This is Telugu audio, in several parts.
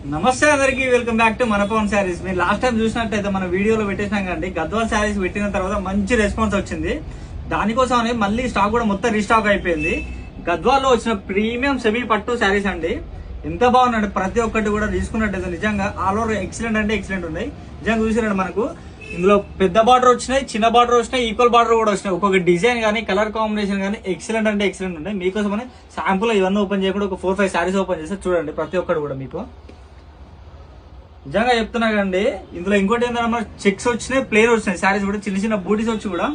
నమస్తే అందరికి, వెల్కమ్ బ్యాక్ టు మన పవన్ శారీస్. మీరు లాస్ట్ టైం చూసినట్టయితే మన వీడియోలో పెట్టేసినాం కండి, గద్వాల్ శారీస్ పెట్టిన తర్వాత మంచి రెస్పాన్స్ వచ్చింది. దానికోసం మళ్ళీ స్టాక్ కూడా మొత్తం రీస్టాక్ అయిపోయింది. గద్వాల్లో వచ్చిన ప్రీమియం సెమీ పట్టు శారీస్ అండి. ఎంత బాగుందండి, ప్రతి ఒక్కటి కూడా తీసుకున్నట్టయితే నిజంగా ఆల్ ఓవర్ ఎక్సలెంట్ అంటే ఎక్సలెంట్ ఉన్నాయి. నిజంగా చూసిరండి, మనకు ఇందులో పెద్ద బార్డర్ వచ్చినాయి, చిన్న బార్డర్ వచ్చినాయి, ఈక్వల్ బార్డర్ కూడా వచ్చినాయి. ఒక్కొక్క డిజైన్ కానీ కలర్ కాంబినేషన్ కానీ ఎక్సలెంట్ అంటే ఎక్సలెంట్ ఉన్నాయి. మీకోసం శాంపుల్ ఇవన్నీ ఓపెన్ చేయకుండా ఒక 4-5 శారీస్ ఓపెన్ చేస్తే చూడండి, ప్రతి ఒక్కటి కూడా మీకు నిజంగా చెప్తున్నా కండి. ఇందులో ఇంకోటి ఏంటంటే మన చెక్స్ వచ్చినాయి, ప్లేన్ వచ్చినాయి శారీస్ కూడా, చిన్న చిన్న బూటీస్ వచ్చి కూడా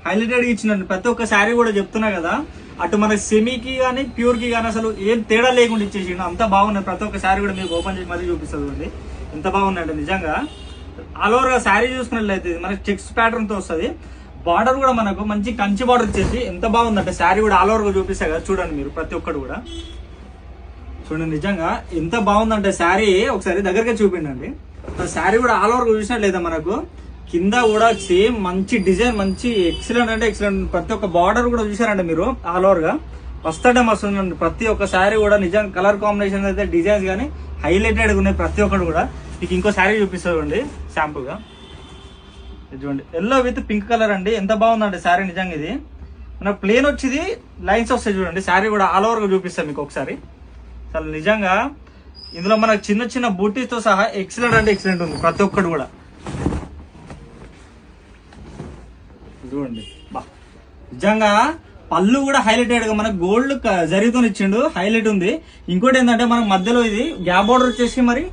హైలైటెడ్ ఇచ్చిందండి. ప్రతి ఒక్క శారీ కూడా చెప్తున్నా కదా, అటు మన సెమీకి కానీ ప్యూర్ కి కానీ అసలు ఏం తేడా లేకుండా ఇచ్చేసిండు. అంత బాగున్నాయి. ప్రతి ఒక్క శారీ కూడా మీకు ఓపెన్ చేసి మరీ చూపిస్తుంది. ఎంత బాగున్నాయండి నిజంగా. ఆల్ ఓవర్ గా శారీ చూసుకున్నట్లయితే మనకి చెక్స్ ప్యాటర్న్ తో వస్తుంది. బార్డర్ కూడా మనకు మంచి కంచి బార్డర్ వచ్చేసి ఎంత బాగుందంటే శారీ కూడా ఆల్ ఓవర్ గా చూపిస్తాయి కదా, చూడండి మీరు ప్రతి ఒక్కటి కూడా చూడండి. నిజంగా ఎంత బాగుందంటే శారీ ఒకసారి దగ్గరగా చూపిండండి. శారీ కూడా ఆల్ ఓవర్ చూసినట్లయితే మనకు కింద కూడా సేమ్ మంచి డిజైన్, మంచి ఎక్సలెంట్ అంటే ఎక్సలెంట్. ప్రతి ఒక్క బార్డర్ కూడా చూసారంటే మీరు ఆల్ ఓవర్ గా వస్తాడే మస్తుందండి. ప్రతి ఒక్క శారీ కూడా నిజంగా కలర్ కాంబినేషన్ అయితే డిజైన్స్ కానీ హైలైటెడ్ ఉన్నాయి. ప్రతి ఒక్కటి కూడా మీకు ఇంకో శారీ చూపిస్తామండి శాంపుల్ గా. చూడండి, ఎల్లో విత్ పింక్ కలర్ అండి. ఎంత బాగుందండి శారీ నిజంగా. ఇది మనకు ప్లేన్ వచ్చేది లైన్స్ వస్తాయి చూడండి. శారీ కూడా ఆల్ ఓవర్ గా చూపిస్తాం మీకు ఒకసారి. అసలు నిజంగా ఇందులో మనకు చిన్న చిన్న బూటీస్ తో సహా ఎక్సలెంట్ అంటే ఎక్సలెంట్ ఉంది ప్రతి ఒక్కటి కూడా. చూడండి బా, నిజంగా పళ్ళు కూడా హైలైటెడ్ గా మనకు గోల్డ్ జరీతో ఇచ్చిండు, హైలైట్ ఉంది. ఇంకోటి ఏంటంటే మనకు మధ్యలో ఇది గ్యాప్ బార్డర్ వచ్చేసి మరి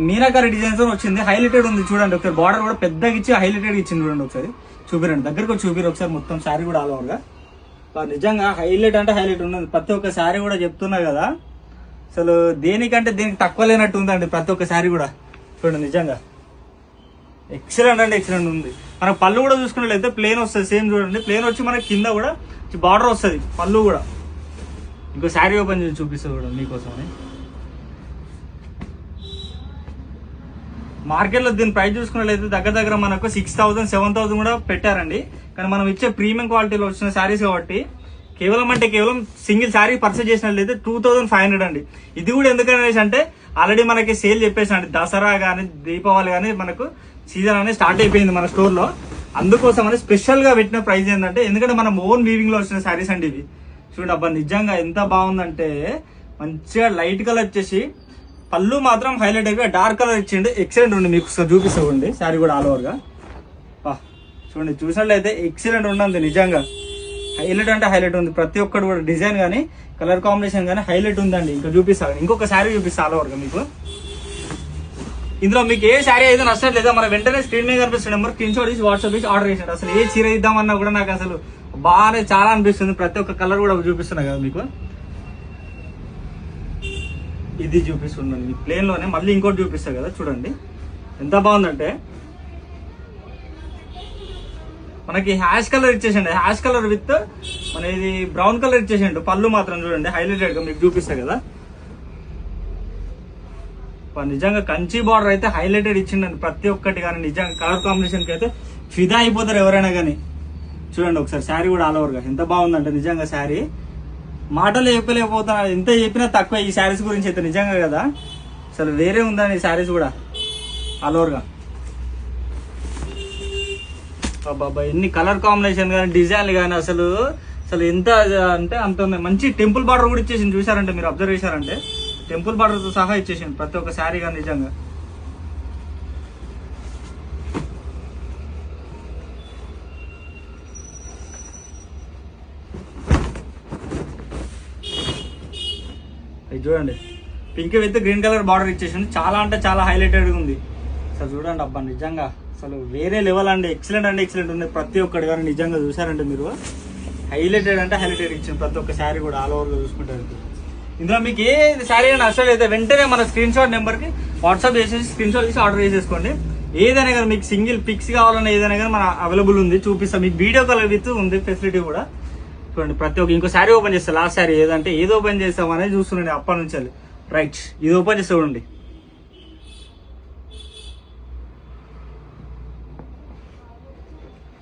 మీనాకారి డిజైన్స్ తో వచ్చింది, హైలైటెడ్ ఉంది. చూడండి ఒకసారి బార్డర్ కూడా పెద్దగా ఇచ్చి హైలైటెడ్ ఇచ్చింది. చూడండి ఒకసారి చూపిరండి, దగ్గరకు చూపిరు ఒకసారి మొత్తం శారీ కూడా ఆల్ ఓవర్ గా. నిజంగా హైలైట్ అంటే హైలైట్ ఉన్నది. ప్రతి ఒక్క శారీ కూడా చెప్తున్నా కదా, అసలు దేనికంటే దేనికి తక్కువ లేనట్టు ఉందండి ప్రతి ఒక్క శారీ కూడా. చూడండి నిజంగా ఎక్సలెంట్ అంటే ఎక్సలెంట్ ఉంది. మనకు పళ్ళు కూడా చూసుకున్నట్లయితే ప్లేన్ వస్తుంది సేమ్. చూడండి ప్లేన్ వచ్చి మనకి కింద కూడా బార్డర్ వస్తుంది, పళ్ళు కూడా. ఇంకో శారీ ఓపెన్ చేసి చూపిస్తుంది కూడా మీకోసమని. మార్కెట్లో దీని ప్రైస్ చూసుకున్నట్లయితే దగ్గర దగ్గర మనకు 6,000 7,000 కూడా పెట్టారండి. కానీ మనం ఇచ్చే ప్రీమియం క్వాలిటీలో వచ్చిన శారీస్ కాబట్టి కేవలం సింగిల్ శారీ పర్చేజ్ చేసినట్లయితే 2,500 అండి. ఇది కూడా ఎందుకనేసి అంటే ఆల్రెడీ మనకి సేల్ చెప్పేసండి, దసరా కానీ దీపావళి కానీ మనకు సీజన్ అనేది స్టార్ట్ అయిపోయింది మన స్టోర్ లో. అందుకోసం అని స్పెషల్ గా పెట్టిన ప్రైస్ ఏంటంటే, ఎందుకంటే మనం ఓన్ వీవింగ్ లో వచ్చిన శారీస్ అండి ఇవి. చూడండి అబ్బా, నిజంగా ఎంత బాగుందంటే మంచిగా లైట్ కలర్ వచ్చేసి పళ్ళు మాత్రం హైలైట్ అయిపోయి డార్క్ కలర్ ఇచ్చిండు, ఎక్సలెంట్ ఉండి. మీకు చూపిస్తాండి శారీ కూడా ఆల్ ఓవర్ గా. చూడండి చూసినట్లయితే ఎక్సలెంట్ ఉండండి నిజంగా. హైలైట్ అంటే హైలైట్ ఉంది. ప్రతి ఒక్కటి కూడా డిజైన్ కానీ కలర్ కాంబినేషన్ కానీ హైలైట్ ఉందండి. ఇంకా చూపిస్తాను, ఇంకొక శారీ చూపిస్తా ఆల్ ఓవర్ గా మీకు. ఇందులో మీకు ఏ శారీ అయితే నచ్చట్లేదా మన వెంటనే స్క్రీన్ మీద కనిపిస్తున్న నెంబర్ స్క్రీన్ షాట్ తీసి వాట్సాప్ చేసి ఆర్డర్ చేసినట్టు. అసలు ఏ చీర ఇద్దామన్నా కూడా నాకు అసలు బాగానే చాలా అనిపిస్తుంది. ప్రతి ఒక్క కలర్ కూడా చూపిస్తున్నా కదా మీకు. ఇది చూపిస్తున్నాను మీకు ప్లేన్ లోనే, మళ్ళీ ఇంకోటి చూపిస్తా కదా. చూడండి ఎంత బాగుందంటే మనకి హ్యాష్ కలర్ ఇచ్చేసండి, హ్యాష్ కలర్ విత్ మన ఇది బ్రౌన్ కలర్ ఇచ్చేసండి. పళ్ళు మాత్రం చూడండి హైలైటెడ్ గా మీకు చూపిస్తా కదా. నిజంగా కంచి బార్డర్ అయితే హైలైటెడ్ ఇచ్చిండండి ప్రతి ఒక్కటి. కానీ నిజంగా కలర్ కాంబినేషన్ కి అయితే ఫిదా అయిపోతారు ఎవరైనా కానీ. చూడండి ఒకసారి శారీ కూడా ఆల్ ఓవర్ గా ఎంత బాగుందంటే నిజంగా. శారీ మాటలు చెప్పలేకపోతున్నా, ఎంత చెప్పినా తక్కువ ఈ శారీస్ గురించి అయితే నిజంగా కదా. అసలు వేరే ఉందండి ఈ శారీస్ కూడా ఆల్ ఓవర్ గా. బాబా ఎన్ని కలర్ కాంబినేషన్ కానీ డిజైన్లు కానీ అసలు ఎంత అంటే అంత ఉన్నాయి. మంచి టెంపుల్ బార్డర్ కూడా ఇచ్చేసింది. చూసారంటే మీరు అబ్జర్వ్ చేశారంటే టెంపుల్ బార్డర్ తో సహా ఇచ్చేసింది ప్రతి ఒక్క శారీ కానీ నిజంగా. చూడండి pink with green colour border ఇచ్చేసింది. చాలా అంటే చాలా హైలైటెడ్ ఉంది. అసలు చూడండి అబ్బా, నిజంగా అసలు వేరే లెవెల్ అండి. ఎక్సలెంట్ అంటే ఎక్సలెంట్ ఉంది ప్రతి ఒక్కటి కానీ నిజంగా. చూసారంటే మీరు హైలైటెడ్ అంటే హైలైటెడ్ ఇచ్చింది ప్రతి ఒక్క శారీ కూడా ఆల్ ఓవర్ గా చూసుకుంటారు. ఇందులో మీకు ఏ శారీ అయినా నష్టం అయితే వెంటనే మన స్క్రీన్ షాట్ నెంబర్ కి వాట్సాప్ చేసేసి స్క్రీన్ షాట్ చేసి ఆర్డర్ చేసేసుకోండి. ఏదైనా కానీ మీకు సింగిల్ పిక్స్ కావాలన్నా ఏదైనా కానీ మన అవైలబుల్ ఉంది, చూపిస్తాం మీకు. వీడియో కాల్ విత్ ఉంది ఫెసిలిటీ కూడా. చూడండి ప్రతి ఒక్క ఇంకో శారీ ఓపెన్ చేస్తా. లాస్ట్ శారీ ఏదంటే ఏది ఓపెన్ చేస్తాం అనేది చూస్తున్నాండి అప్పటి నుంచి. రైట్, ఇది ఓపెన్ చేస్తే చూడండి.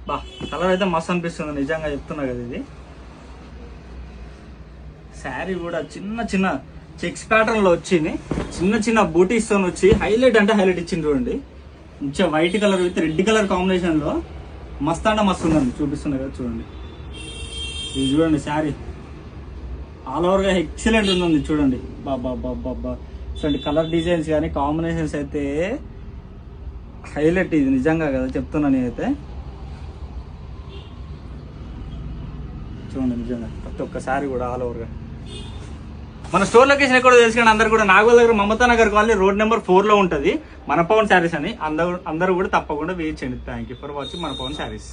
బా కలర్ అయితే మస్తు అనిపిస్తుంది నిజంగా చెప్తున్నా కదా. ఇది శారీ కూడా చిన్న చిన్న చెక్స్ ప్యాటర్న్ లో వచ్చింది, చిన్న చిన్న బూటీస్ తో వచ్చి హైలైట్ అంటే హైలైట్ ఇచ్చింది చూడండి. మంచిగా white colour with red colour combination లో మస్త్ అంటే మస్తు ఉందండి. చూపిస్తున్నా కదా చూడండి, ఇది చూడండి శారీ ఆల్ ఓవర్ గా ఎక్సలెంట్ ఉంది చూడండి. బాబా బాబా చూడండి, కలర్ డిజైన్స్ కానీ కాంబినేషన్స్ అయితే హైలైట్. ఇది నిజంగా కదా చెప్తున్నా నేనైతే. చూడండి నిజంగా ప్రతి ఒక్క శారీ కూడా ఆల్ ఓవర్ గా. మన స్టోర్ లొకేషన్ ఎక్కడో తెలుసుకుని అందరు కూడా నాగోల్ దగ్గర Mamata Nagar colony road number 4 లో ఉంటుంది మన పవన్ శారీస్ అని. అందరూ కూడా తప్పకుండా విజిట్ చేయండి. థ్యాంక్ యూ ఫర్ వాచింగ్ మన పవన్ శారీస్.